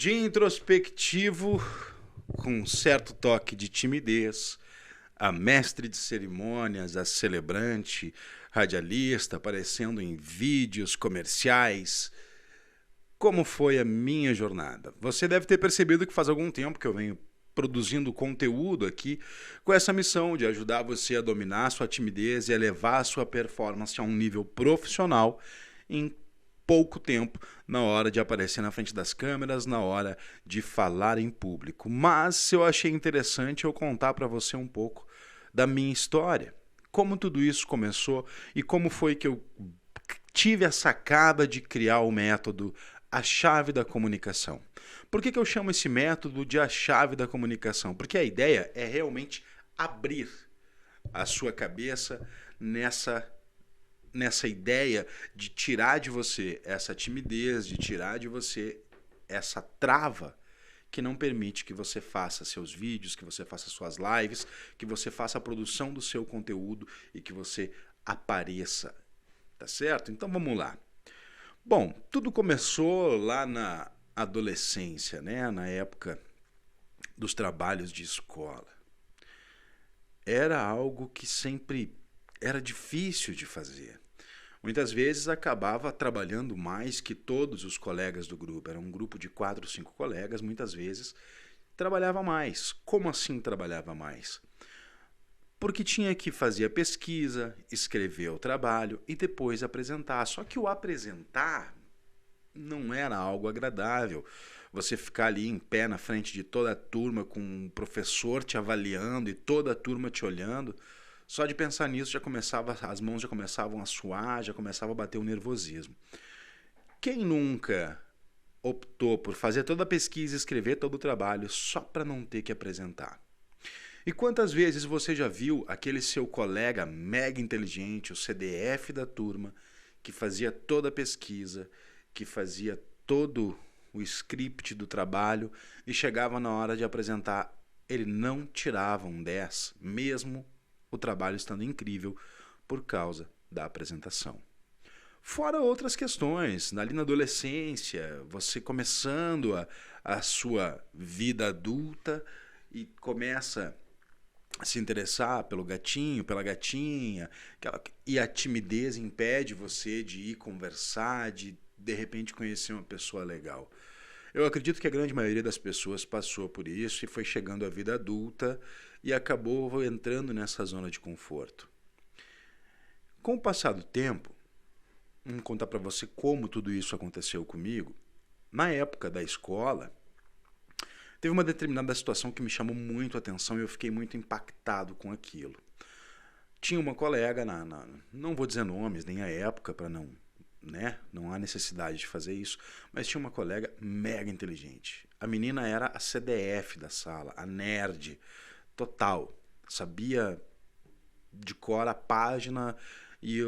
De introspectivo, com um certo toque de timidez, a mestre de cerimônias, a celebrante, radialista, aparecendo em vídeos comerciais. Como foi a minha jornada? Você deve ter percebido que faz algum tempo que eu venho produzindo conteúdo aqui com essa missão de ajudar você a dominar a sua timidez e a levar a sua performance a um nível profissional em pouco tempo, na hora de aparecer na frente das câmeras, na hora de falar em público. Mas eu achei interessante eu contar para você um pouco da minha história, como tudo isso começou e como foi que eu tive a sacada de criar o método A Chave da Comunicação. Por que eu chamo esse método de A Chave da Comunicação? Porque a ideia é realmente abrir a sua cabeça nessa ideia de tirar de você essa timidez, de tirar de você essa trava que não permite que você faça seus vídeos, que você faça suas lives, que você faça a produção do seu conteúdo e que você apareça. Tá certo? Então vamos lá. Bom, tudo começou lá na adolescência, né? Na época dos trabalhos de escola. Era algo que sempre era difícil de fazer. Muitas vezes acabava trabalhando mais que todos os colegas do grupo. Era um grupo de 4, 5 colegas, muitas vezes trabalhava mais. Como assim trabalhava mais? Porque tinha que fazer a pesquisa, escrever o trabalho e depois apresentar. Só que o apresentar não era algo agradável. Você ficar ali em pé na frente de toda a turma com um professor te avaliando e toda a turma te olhando. Só de pensar nisso já começava, as mãos já começavam a suar, já começava a bater o nervosismo. Quem nunca optou por fazer toda a pesquisa e escrever todo o trabalho só para não ter que apresentar? E quantas vezes você já viu aquele seu colega mega inteligente, o CDF da turma, que fazia toda a pesquisa, que fazia todo o script do trabalho e chegava na hora de apresentar, ele não tirava um 10, mesmo o trabalho estando incrível por causa da apresentação. Fora outras questões, ali na adolescência, você começando a sua vida adulta e começa a se interessar pelo gatinho, pela gatinha, e a timidez impede você de ir conversar, de repente conhecer uma pessoa legal. Eu acredito que a grande maioria das pessoas passou por isso e foi chegando à vida adulta e acabou entrando nessa zona de conforto. Com o passar do tempo, vou contar para você como tudo isso aconteceu comigo. Na época da escola, teve uma determinada situação que me chamou muito a atenção e eu fiquei muito impactado com aquilo. Tinha uma colega, não vou dizer nomes nem a época para não, né? Não há necessidade de fazer isso, mas tinha uma colega mega inteligente. A menina era a CDF da sala, a nerd total. Sabia de cor a página e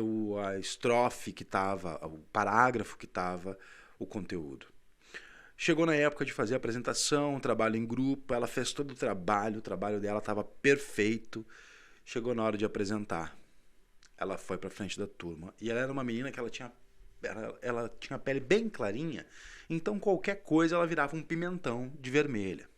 a estrofe que estava, o parágrafo que estava, o conteúdo. Chegou na época de fazer a apresentação, trabalho em grupo, ela fez todo o trabalho dela estava perfeito. Chegou na hora de apresentar. Ela foi para frente da turma. E ela era uma menina que ela tinha a pele bem clarinha, então qualquer coisa ela virava um pimentão de vermelha.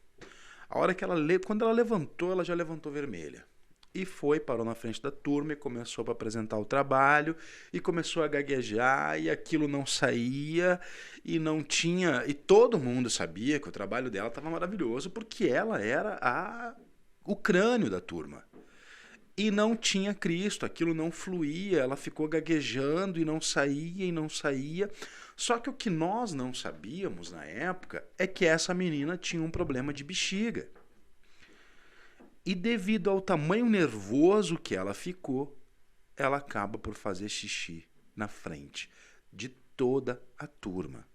A hora que quando ela levantou, ela já levantou vermelha. E parou na frente da turma e começou a apresentar o trabalho e começou a gaguejar e aquilo não saía e não tinha... E todo mundo sabia que o trabalho dela estava maravilhoso porque ela era o crânio da turma. E não tinha Cristo, aquilo não fluía, ela ficou gaguejando e não saía e não saía. Só que o que nós não sabíamos na época é que essa menina tinha um problema de bexiga. E devido ao tamanho nervoso que ela ficou, ela acaba por fazer xixi na frente de toda a turma.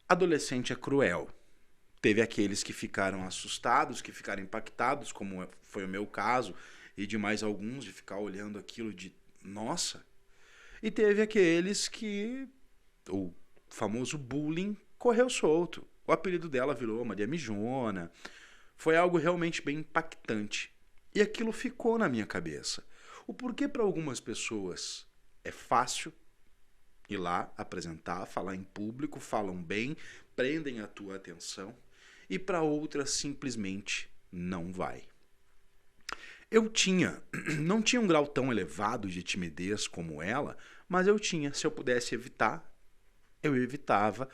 Adolescente é cruel. Teve aqueles que ficaram assustados, que ficaram impactados, como foi o meu caso, e de mais alguns, de ficar olhando aquilo de nossa. E teve aqueles que o famoso bullying correu solto. O apelido dela virou Maria Mijona. Foi algo realmente bem impactante. E aquilo ficou na minha cabeça. O porquê para algumas pessoas é fácil ir lá, apresentar, falar em público, falam bem, prendem a tua atenção e para outras simplesmente não vai. Eu não tinha um grau tão elevado de timidez como ela, mas eu tinha. Se eu pudesse evitar, eu evitava.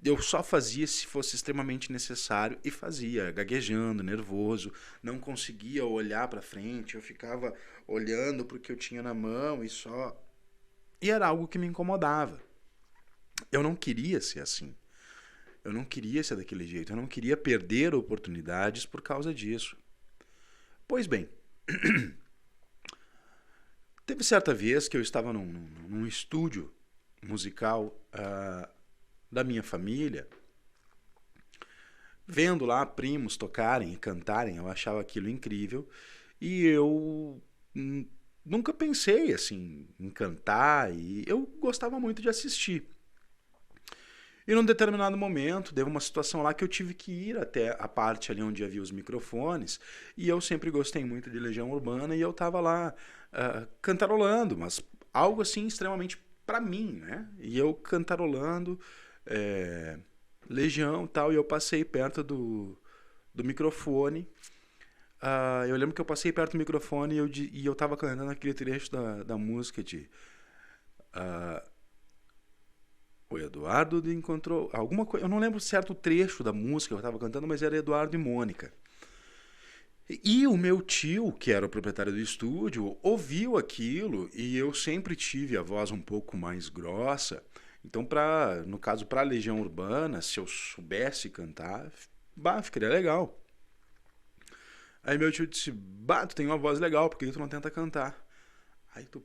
Eu só fazia se fosse extremamente necessário e fazia, gaguejando, nervoso, não conseguia olhar para frente, eu ficava olhando para o que eu tinha na mão e só. E era algo que me incomodava. Eu não queria ser assim. Eu não queria ser daquele jeito. Eu não queria perder oportunidades por causa disso. Pois bem, teve certa vez que eu estava num estúdio musical da minha família, vendo lá primos tocarem e cantarem, eu achava aquilo incrível, e eu nunca pensei assim em cantar, e eu gostava muito de assistir. E num determinado momento, teve uma situação lá que eu tive que ir até a parte ali onde havia os microfones, e eu sempre gostei muito de Legião Urbana, e eu tava lá cantarolando, mas algo assim extremamente pra mim, né? E eu cantarolando Legião e tal, e eu passei perto do microfone. Eu lembro que eu passei perto do microfone e eu tava cantando aquele trecho da música de... O Eduardo encontrou alguma coisa. Eu não lembro certo o trecho da música que eu estava cantando, mas era Eduardo e Mônica. E o meu tio, que era o proprietário do estúdio, ouviu aquilo e eu sempre tive a voz um pouco mais grossa. Então, no caso, para Legião Urbana, se eu soubesse cantar, ficaria legal. Aí meu tio disse: Bah, tu tem uma voz legal, por que tu não tenta cantar? Aí tu,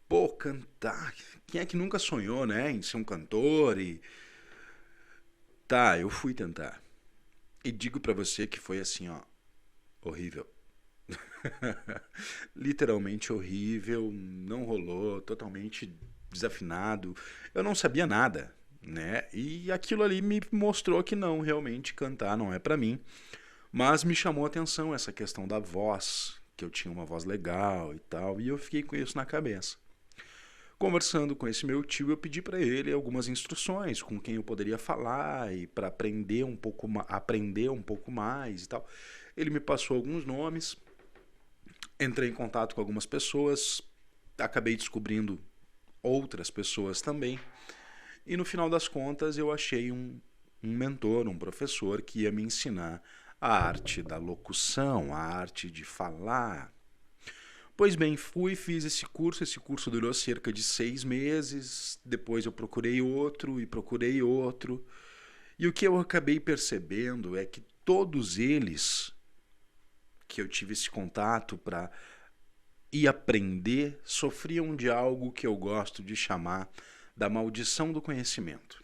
pô, cantar. Quem é que nunca sonhou, né, em ser um cantor? E tá, eu fui tentar. E digo pra você que foi assim, ó, horrível. Literalmente horrível, não rolou, totalmente desafinado. Eu não sabia nada, né? E aquilo ali me mostrou que não, realmente cantar não é pra mim. Mas me chamou a atenção essa questão da voz, que eu tinha uma voz legal e tal, e eu fiquei com isso na cabeça. Conversando com esse meu tio, eu pedi para ele algumas instruções com quem eu poderia falar e para aprender um pouco mais e tal. Ele me passou alguns nomes, entrei em contato com algumas pessoas, acabei descobrindo outras pessoas também. E no final das contas eu achei um mentor, um professor que ia me ensinar a arte da locução, a arte de falar. Pois bem, fiz esse curso durou cerca de 6 meses, depois eu procurei outro e procurei outro, e o que eu acabei percebendo é que todos eles que eu tive esse contato para ir aprender sofriam de algo que eu gosto de chamar da maldição do conhecimento.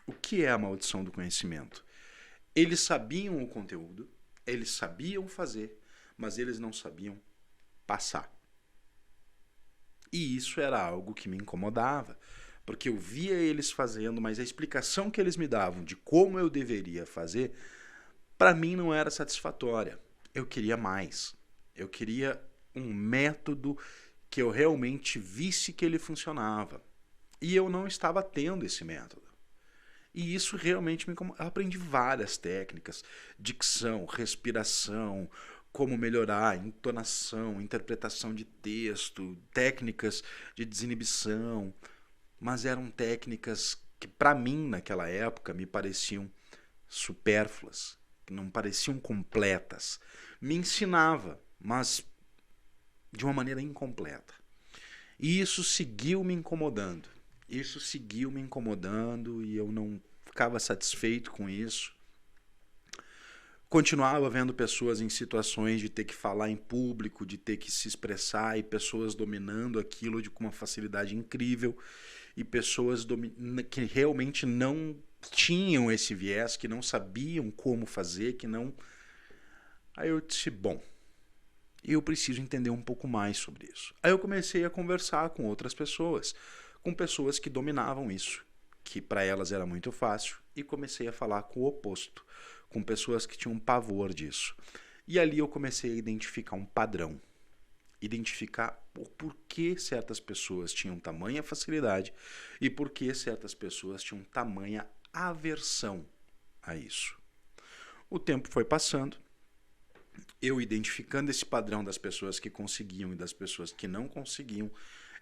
O que é a maldição do conhecimento? Eles sabiam o conteúdo, eles sabiam fazer, mas eles não sabiam passar. E isso era algo que me incomodava, porque eu via eles fazendo, mas a explicação que eles me davam de como eu deveria fazer, para mim não era satisfatória. Eu queria mais. Eu queria um método que eu realmente visse que ele funcionava. E eu não estava tendo esse método. E isso realmente me incomodava. Eu aprendi várias técnicas, dicção, respiração, como melhorar, entonação, interpretação de texto, técnicas de desinibição, mas eram técnicas que para mim naquela época me pareciam supérfluas, que não pareciam completas. Me ensinava, mas de uma maneira incompleta. E isso seguiu me incomodando. Isso seguiu me incomodando e eu não ficava satisfeito com isso. Continuava vendo pessoas em situações de ter que falar em público, de ter que se expressar, e pessoas dominando aquilo com uma facilidade incrível, e pessoas que realmente não tinham esse viés, que não sabiam como fazer, que não... Aí eu disse, bom, eu preciso entender um pouco mais sobre isso. Aí eu comecei a conversar com outras pessoas, com pessoas que dominavam isso, que para elas era muito fácil, e comecei a falar com o oposto, com pessoas que tinham pavor disso. E ali eu comecei a identificar um padrão, identificar o porquê certas pessoas tinham tamanha facilidade e por que certas pessoas tinham tamanha aversão a isso. O tempo foi passando, eu identificando esse padrão das pessoas que conseguiam e das pessoas que não conseguiam,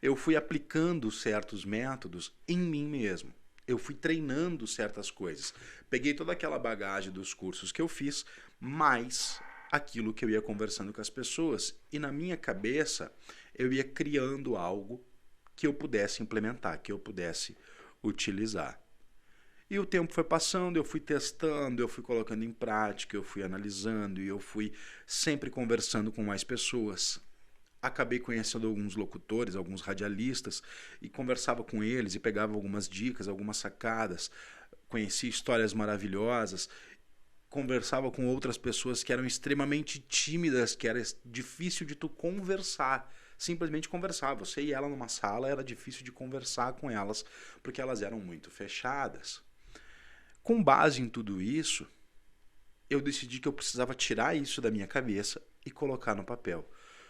eu fui aplicando certos métodos em mim mesmo. Eu fui treinando certas coisas. Peguei toda aquela bagagem dos cursos que eu fiz, mais aquilo que eu ia conversando com as pessoas. E na minha cabeça, eu ia criando algo que eu pudesse implementar, que eu pudesse utilizar. E o tempo foi passando, eu fui testando, eu fui colocando em prática, eu fui analisando e eu fui sempre conversando com mais pessoas. Acabei conhecendo alguns locutores, alguns radialistas e conversava com eles e pegava algumas dicas, algumas sacadas. Conheci histórias maravilhosas, conversava com outras pessoas que eram extremamente tímidas, que era difícil de tu conversar. Simplesmente conversar. Você e ela numa sala era difícil de conversar com elas, porque elas eram muito fechadas. Com base em tudo isso, eu decidi que eu precisava tirar isso da minha cabeça e colocar no papel.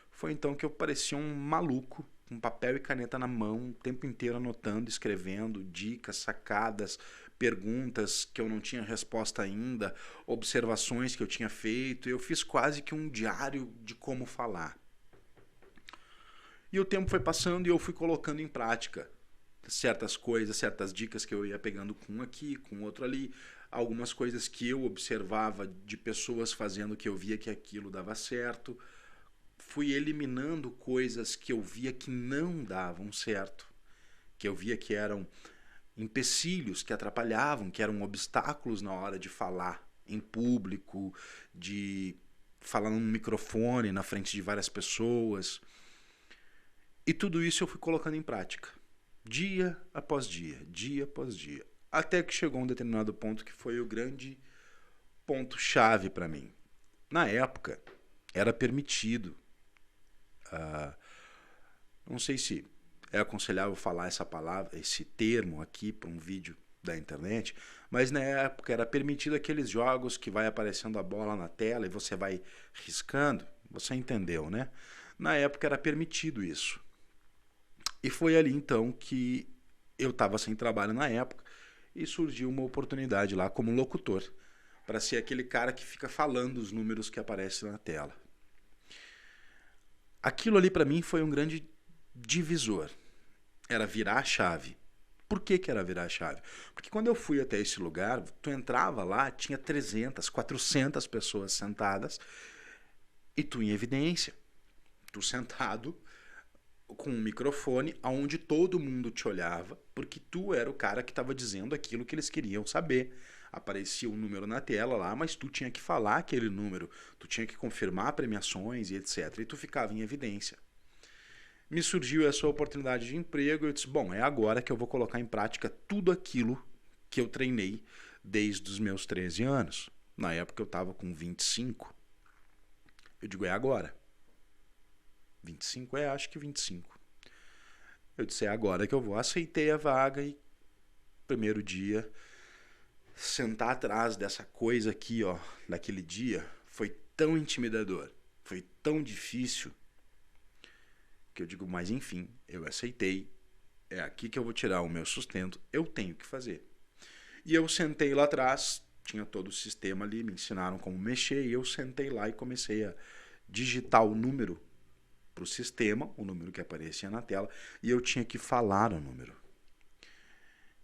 Foi então que eu parecia um maluco, com papel e caneta na mão, o tempo inteiro anotando, escrevendo dicas, sacadas, perguntas que eu não tinha resposta ainda, observações que eu tinha feito. Eu fiz quase que um diário de como falar. E o tempo foi passando e eu fui colocando em prática certas coisas, certas dicas que eu ia pegando com um aqui, com outro ali, algumas coisas que eu observava de pessoas fazendo que eu via que aquilo dava certo. Fui eliminando coisas que eu via que não davam certo, que eu via que eram empecilhos, que atrapalhavam, que eram obstáculos na hora de falar em público, de falar num microfone na frente de várias pessoas. E tudo isso eu fui colocando em prática, dia após dia, dia após dia, até que chegou um determinado ponto que foi o grande ponto-chave para mim. Na época, era permitido, não sei se é aconselhável falar essa palavra, esse termo aqui para um vídeo da internet, mas na época era permitido aqueles jogos que vai aparecendo a bola na tela e você vai riscando, você entendeu, né? Na época era permitido isso. E foi ali então que eu estava sem trabalho na época e surgiu uma oportunidade lá como locutor, para ser aquele cara que fica falando os números que aparecem na tela. Aquilo ali para mim foi um grande divisor. Era virar a chave. Por que era virar a chave? Porque quando eu fui até esse lugar, tu entrava lá, tinha 300, 400 pessoas sentadas e tu em evidência. Tu sentado com um microfone onde todo mundo te olhava, porque tu era o cara que estava dizendo aquilo que eles queriam saber. Aparecia um número na tela lá, mas tu tinha que falar aquele número, tu tinha que confirmar premiações e etc. E tu ficava em evidência. Me surgiu essa oportunidade de emprego e eu disse, bom, é agora que eu vou colocar em prática tudo aquilo que eu treinei desde os meus 13 anos. Na época eu estava com 25. Eu digo, é agora. 25? Acho que 25. Eu disse, é agora que eu vou. Aceitei a vaga e primeiro dia, sentar atrás dessa coisa aqui, ó, naquele dia, foi tão intimidador, foi tão difícil, que eu digo, mas enfim, eu aceitei, é aqui que eu vou tirar o meu sustento, eu tenho que fazer. E eu sentei lá atrás, tinha todo o sistema ali, me ensinaram como mexer, e eu sentei lá e comecei a digitar o número para o sistema, o número que aparecia na tela, e eu tinha que falar o número.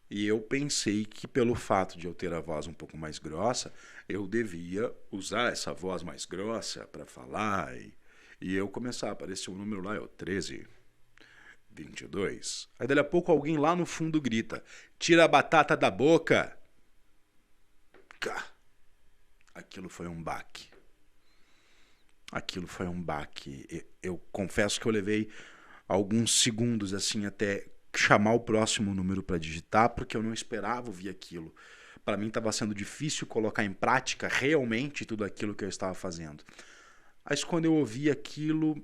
E eu pensei que pelo fato de eu ter a voz um pouco mais grossa, eu devia usar essa voz mais grossa para falar. E eu começar a aparecer um número lá, 13, 22. Aí dali a pouco alguém lá no fundo grita, tira a batata da boca. Aquilo foi um baque. Aquilo foi um baque. Eu confesso que eu levei alguns segundos assim até chamar o próximo número para digitar, porque eu não esperava ouvir aquilo. Para mim estava sendo difícil colocar em prática realmente tudo aquilo que eu estava fazendo. Mas quando eu ouvi aquilo,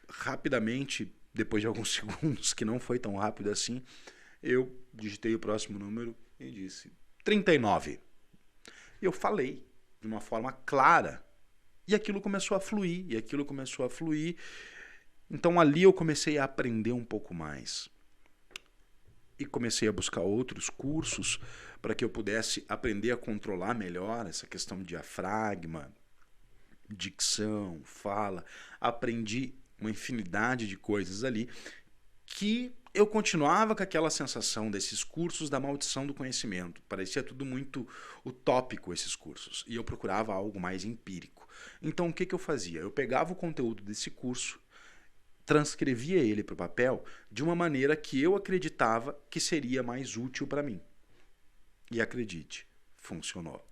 rapidamente, depois de alguns segundos, que não foi tão rápido assim, eu digitei o próximo número e disse 39. Eu falei de uma forma clara. E aquilo começou a fluir, Então ali eu comecei a aprender um pouco mais. e comecei a buscar outros cursos para que eu pudesse aprender a controlar melhor essa questão de diafragma, dicção, fala. Aprendi uma infinidade de coisas ali que eu continuava com aquela sensação desses cursos da maldição do conhecimento. Parecia tudo muito utópico esses cursos. E eu procurava algo mais empírico. Então o que eu fazia? Eu pegava o conteúdo desse curso, transcrevia ele para o papel de uma maneira que eu acreditava que seria mais útil para mim. E acredite, funcionou.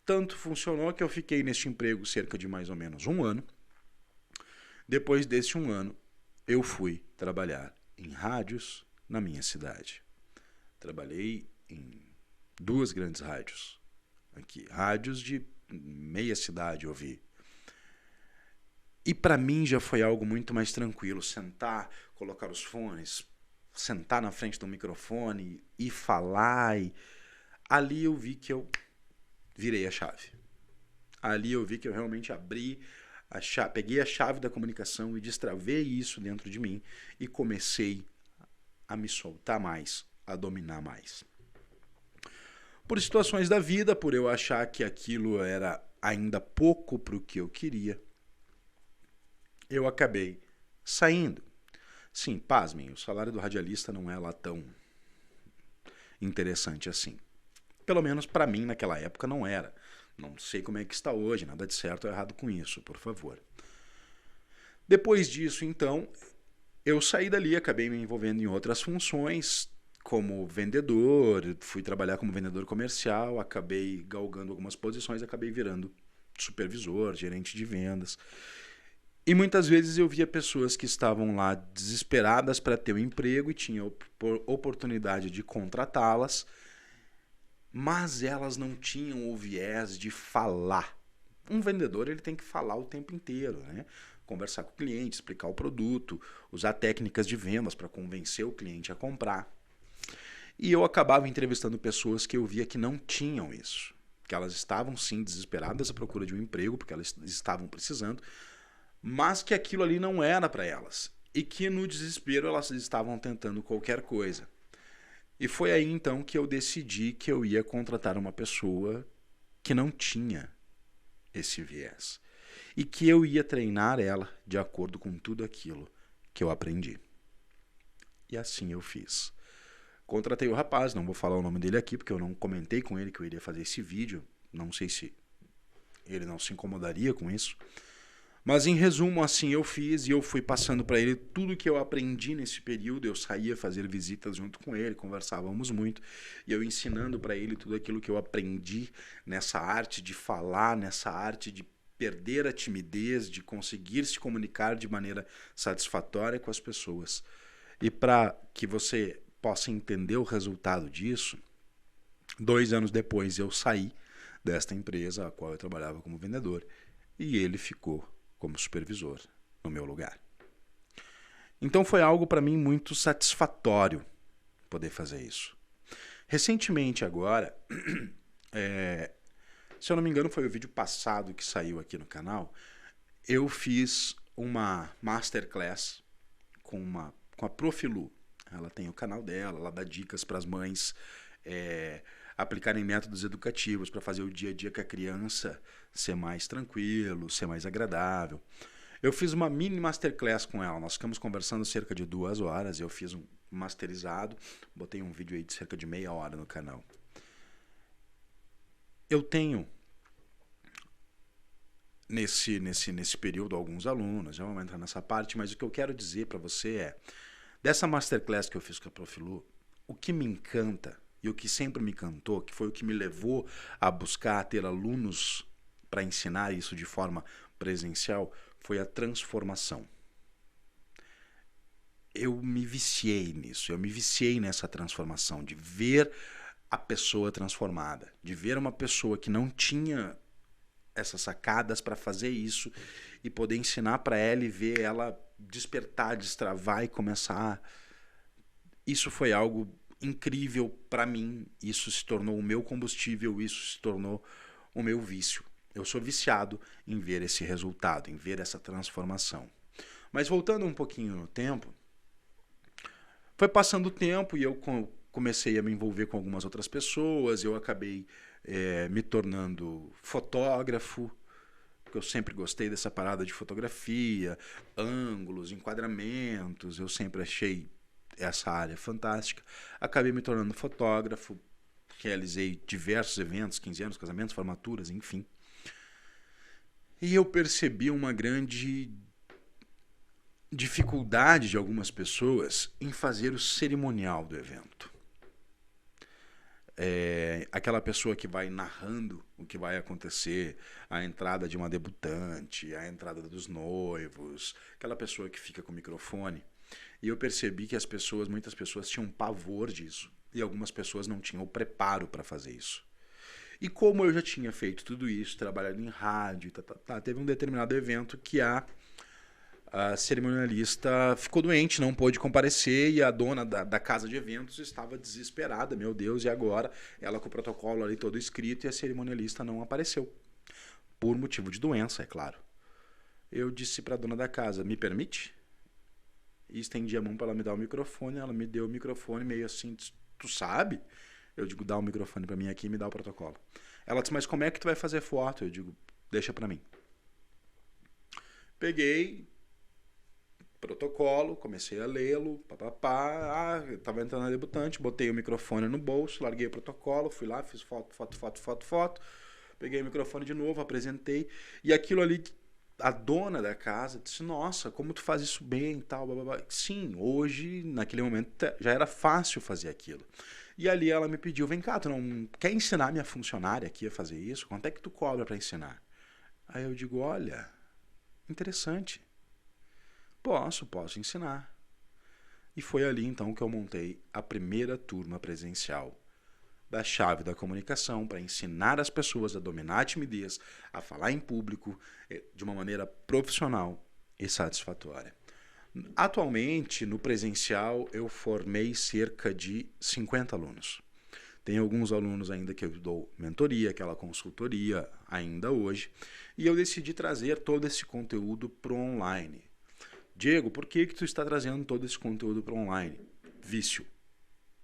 Tanto funcionou que eu fiquei neste emprego cerca de mais ou menos um ano. Depois desse um ano, eu fui trabalhar em rádios na minha cidade. Trabalhei em 2 grandes rádios aqui, rádios de meia cidade eu vi. E para mim já foi algo muito mais tranquilo, sentar, colocar os fones, sentar na frente do microfone e falar. Ali eu vi que eu virei a chave. Ali eu vi que eu realmente abri a chave, peguei a chave da comunicação e destravei isso dentro de mim e comecei a me soltar mais, a dominar mais. Por situações da vida, por eu achar que aquilo era ainda pouco para o que eu queria, eu acabei saindo. Sim, pasmem, o salário do radialista não é lá tão interessante assim. Pelo menos para mim naquela época não era. Não sei como é que está hoje, nada de certo ou errado com isso, por favor. Depois disso, então, eu saí dali, acabei me envolvendo em outras funções, como vendedor, fui trabalhar como vendedor comercial, acabei galgando algumas posições, acabei virando supervisor, gerente de vendas. E muitas vezes eu via pessoas que estavam lá desesperadas para ter um emprego e tinha oportunidade de contratá-las, mas elas não tinham o viés de falar. Um vendedor ele tem que falar o tempo inteiro, né? Conversar com o cliente, explicar o produto, usar técnicas de vendas para convencer o cliente a comprar. E eu acabava entrevistando pessoas que eu via que não tinham isso, que elas estavam sim desesperadas à procura de um emprego, porque elas estavam precisando, mas que aquilo ali não era para elas e que no desespero elas estavam tentando qualquer coisa. E foi aí então que eu decidi que eu ia contratar uma pessoa que não tinha esse viés e que eu ia treinar ela de acordo com tudo aquilo que eu aprendi. E assim eu fiz. Contratei o rapaz, não vou falar o nome dele aqui porque eu não comentei com ele que eu iria fazer esse vídeo, não sei se ele não se incomodaria com isso. Mas em resumo, assim eu fiz e eu fui passando para ele tudo que eu aprendi nesse período. Eu saía fazer visitas junto com ele, conversávamos muito e eu ensinando para ele tudo aquilo que eu aprendi nessa arte de falar, nessa arte de perder a timidez, de conseguir se comunicar de maneira satisfatória com as pessoas. E para que você possa entender o resultado disso, 2 anos depois eu saí desta empresa a qual eu trabalhava como vendedor e ele ficou como supervisor no meu lugar. Então foi algo para mim muito satisfatório poder fazer isso. Recentemente agora, se eu não me engano foi o vídeo passado que saiu aqui no canal, eu fiz uma masterclass com a Prof. Lu. Ela tem o canal dela, ela dá dicas para as mães aplicarem métodos educativos para fazer o dia a dia com a criança ser mais tranquilo, ser mais agradável. Eu fiz uma mini masterclass com ela, nós ficamos conversando cerca de 2 horas, eu fiz um masterizado, botei um vídeo aí de cerca de meia hora no canal. Eu tenho nesse período alguns alunos, já vamos entrar nessa parte, mas o que eu quero dizer para você é, dessa masterclass que eu fiz com a Prof. Lu, o que me encanta e o que sempre me encantou, que foi o que me levou a buscar ter alunos para ensinar isso de forma presencial, foi a transformação. Eu me viciei nisso, eu me viciei nessa transformação, de ver a pessoa transformada, de ver uma pessoa que não tinha essas sacadas para fazer isso e poder ensinar para ela e ver ela despertar, destravar e começar. Isso foi algo incrível para mim, isso se tornou o meu combustível, isso se tornou o meu vício. Eu sou viciado em ver esse resultado, em ver essa transformação. Mas voltando um pouquinho no tempo, foi passando o tempo e eu comecei a me envolver com algumas outras pessoas, eu acabei me tornando fotógrafo, porque eu sempre gostei dessa parada de fotografia, ângulos, enquadramentos, eu sempre achei essa área fantástica. Acabei me tornando fotógrafo, realizei diversos eventos, 15 anos, casamentos, formaturas, enfim. E eu percebi uma grande dificuldade de algumas pessoas em fazer o cerimonial do evento. Aquela pessoa que vai narrando o que vai acontecer, a entrada de uma debutante, a entrada dos noivos, aquela pessoa que fica com o microfone. E eu percebi que muitas pessoas tinham pavor disso e algumas pessoas não tinham o preparo para fazer isso. E como eu já tinha feito tudo isso, trabalhado em rádio, teve um determinado evento que a cerimonialista ficou doente, não pôde comparecer, e a dona da casa de eventos estava desesperada, meu Deus, e agora? Ela com o protocolo ali todo escrito e a cerimonialista não apareceu. Por motivo de doença, é claro. Eu disse para a dona da casa, me permite? E estendi a mão para ela me dar o microfone, ela me deu o microfone meio assim, tu sabe? Eu digo, dá o microfone para mim aqui e me dá o protocolo. Ela disse, mas como é que tu vai fazer foto? Eu digo, deixa para mim. Peguei protocolo, comecei a lê-lo, tava entrando na debutante, botei o microfone no bolso, larguei o protocolo, fui lá, fiz foto, peguei o microfone de novo, apresentei, e aquilo ali, a dona da casa disse, nossa, como tu faz isso bem e tal, blá, blá, blá. Sim, hoje, naquele momento, já era fácil fazer aquilo. E ali ela me pediu, vem cá, tu não quer ensinar minha funcionária aqui a fazer isso? Quanto é que tu cobra para ensinar? Aí eu digo, olha, interessante. Posso ensinar. E foi ali então que eu montei a primeira turma presencial da Chave da Comunicação para ensinar as pessoas a dominar a timidez, a falar em público de uma maneira profissional e satisfatória. Atualmente, no presencial, eu formei cerca de 50 alunos. Tem alguns alunos ainda que eu dou mentoria, aquela consultoria ainda hoje, e eu decidi trazer todo esse conteúdo para o online. Diego, por que tu está trazendo todo esse conteúdo para online? Vício.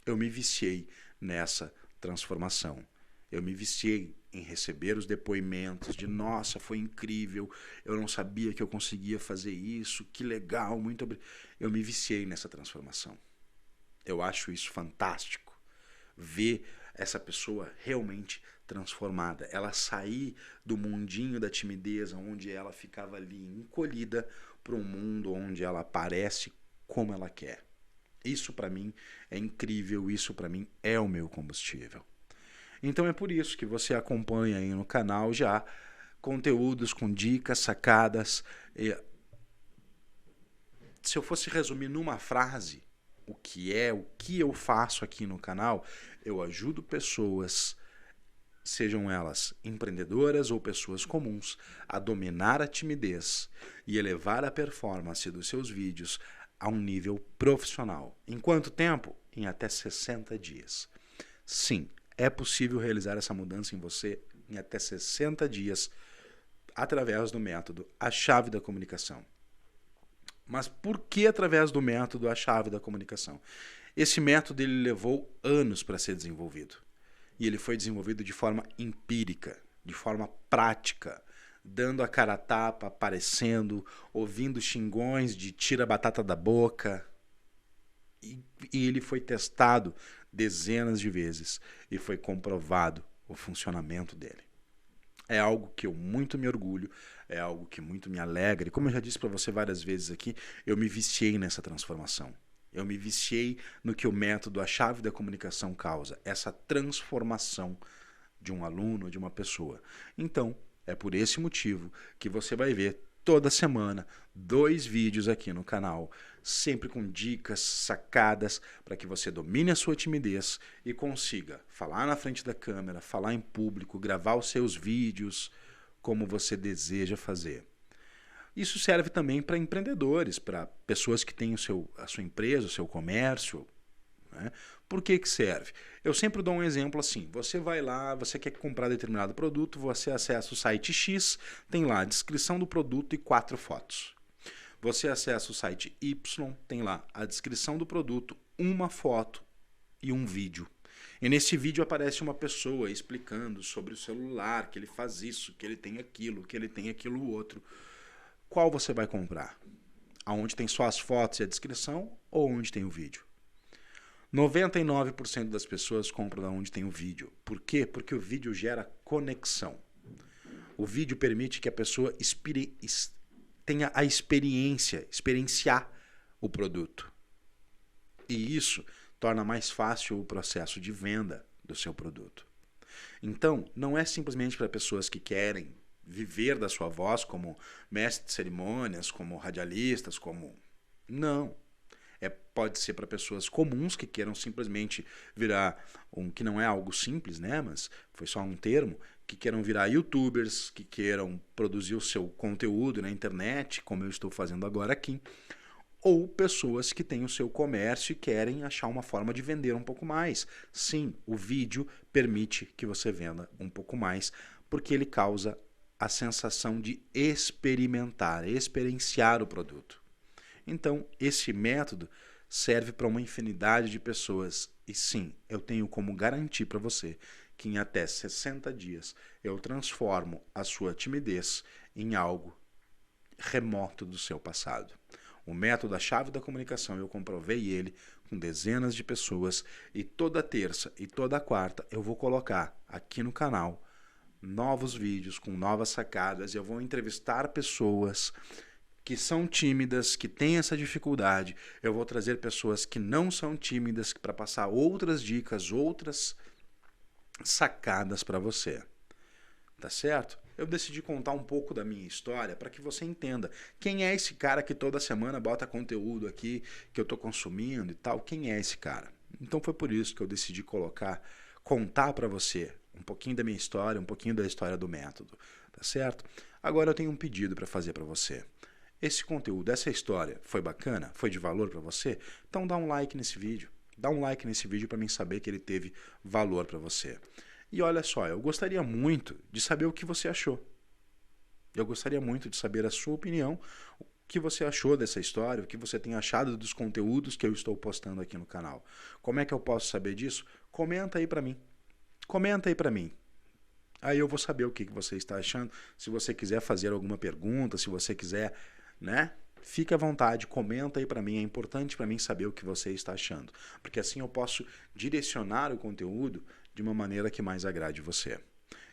Eu me viciei nessa transformação. Eu me viciei em receber os depoimentos de nossa, foi incrível, eu não sabia que eu conseguia fazer isso, que legal, muito obrigado. Eu me viciei nessa transformação. Eu acho isso fantástico. Ver essa pessoa realmente transformada. Ela sair do mundinho da timidez, onde ela ficava ali encolhida, para um mundo onde ela aparece como ela quer. Isso para mim é incrível, isso para mim é o meu combustível. Então é por isso que você acompanha aí no canal já conteúdos com dicas, sacadas. Se eu fosse resumir numa frase o que eu faço aqui no canal, eu ajudo pessoas, sejam elas empreendedoras ou pessoas comuns, a dominar a timidez e elevar a performance dos seus vídeos a um nível profissional. Em quanto tempo? Em até 60 dias. Sim, é possível realizar essa mudança em você em até 60 dias através do método A Chave da Comunicação. Mas por que através do método A Chave da Comunicação? Esse método ele levou anos para ser desenvolvido. E ele foi desenvolvido de forma empírica, de forma prática, dando a cara a tapa, aparecendo, ouvindo xingões de tira a batata da boca. E ele foi testado dezenas de vezes e foi comprovado o funcionamento dele. É algo que eu muito me orgulho, é algo que muito me alegra. E como eu já disse para você várias vezes aqui, eu me viciei nessa transformação. Eu me viciei no que o método A Chave da Comunicação causa, essa transformação de um aluno, de uma pessoa. Então, é por esse motivo que você vai ver toda semana 2 vídeos aqui no canal, sempre com dicas, sacadas, para que você domine a sua timidez e consiga falar na frente da câmera, falar em público, gravar os seus vídeos como você deseja fazer. Isso serve também para empreendedores, para pessoas que têm a sua empresa, o seu comércio. Né? Por que serve? Eu sempre dou um exemplo assim, você vai lá, você quer comprar determinado produto, você acessa o site X, tem lá a descrição do produto e 4 fotos. Você acessa o site Y, tem lá a descrição do produto, uma foto e um vídeo. E nesse vídeo aparece uma pessoa explicando sobre o celular, que ele faz isso, que ele tem aquilo outro. Qual você vai comprar? Aonde tem só as fotos e a descrição ou onde tem o vídeo? 99% das pessoas compram onde tem o vídeo. Por quê? Porque o vídeo gera conexão. O vídeo permite que a pessoa tenha a experienciar o produto. E isso torna mais fácil o processo de venda do seu produto. Então, não é simplesmente para pessoas que querem viver da sua voz como mestre de cerimônias, como radialistas, como... Não. Pode ser para pessoas comuns que queiram simplesmente virar que não é algo simples, né? Mas foi só um termo, que queiram virar youtubers, que queiram produzir o seu conteúdo na internet, como eu estou fazendo agora aqui, ou pessoas que têm o seu comércio e querem achar uma forma de vender um pouco mais. Sim, o vídeo permite que você venda um pouco mais, porque ele causa a sensação de experimentar, experienciar o produto. Então, esse método serve para uma infinidade de pessoas. E sim, eu tenho como garantir para você que em até 60 dias eu transformo a sua timidez em algo remoto do seu passado. O método A Chave da Comunicação, eu comprovei ele com dezenas de pessoas e toda terça e toda quarta eu vou colocar aqui no canal novos vídeos com novas sacadas. Eu vou entrevistar pessoas que são tímidas, que têm essa dificuldade. Eu vou trazer pessoas que não são tímidas para passar outras dicas, outras sacadas para você. Tá certo? Eu decidi contar um pouco da minha história para que você entenda quem é esse cara que toda semana bota conteúdo aqui, que eu estou consumindo e tal. Quem é esse cara? Então foi por isso que eu decidi contar para você um pouquinho da minha história, um pouquinho da história do método. Tá certo? Agora eu tenho um pedido para fazer para você. Esse conteúdo, essa história foi bacana? Foi de valor para você? Então dá um like nesse vídeo. Dá um like nesse vídeo para mim saber que ele teve valor para você. E olha só, eu gostaria muito de saber o que você achou. Eu gostaria muito de saber a sua opinião, o que você achou dessa história, o que você tem achado dos conteúdos que eu estou postando aqui no canal. Como é que eu posso saber disso? Comenta aí para mim. Comenta aí para mim. Aí eu vou saber o que você está achando. Se você quiser fazer alguma pergunta, se você quiser, né? Fique à vontade, comenta aí para mim. É importante para mim saber o que você está achando. Porque assim eu posso direcionar o conteúdo de uma maneira que mais agrade você.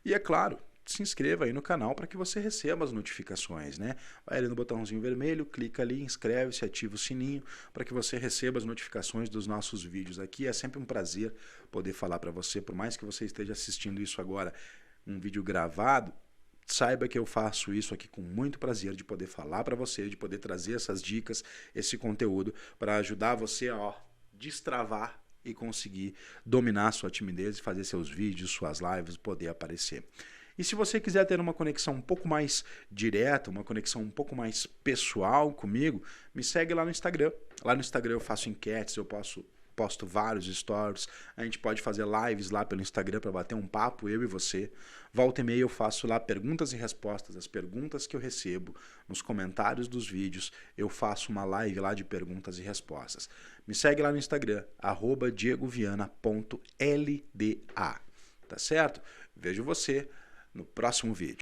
E é claro, se inscreva aí no canal para que você receba as notificações, né? Vai ali no botãozinho vermelho, clica ali, inscreve-se, ativa o sininho para que você receba as notificações dos nossos vídeos aqui. É sempre um prazer poder falar para você, por mais que você esteja assistindo isso agora, um vídeo gravado, saiba que eu faço isso aqui com muito prazer de poder falar para você, de poder trazer essas dicas, esse conteúdo para ajudar você a destravar e conseguir dominar a sua timidez e fazer seus vídeos, suas lives, poder aparecer. E se você quiser ter uma conexão um pouco mais direta, uma conexão um pouco mais pessoal comigo, me segue lá no Instagram. Lá no Instagram eu faço enquetes, eu posto vários stories, a gente pode fazer lives lá pelo Instagram para bater um papo, eu e você. Volta e meia eu faço lá perguntas e respostas, as perguntas que eu recebo nos comentários dos vídeos, eu faço uma live lá de perguntas e respostas. Me segue lá no Instagram, @diegoviana.lda, tá certo? Vejo você no próximo vídeo.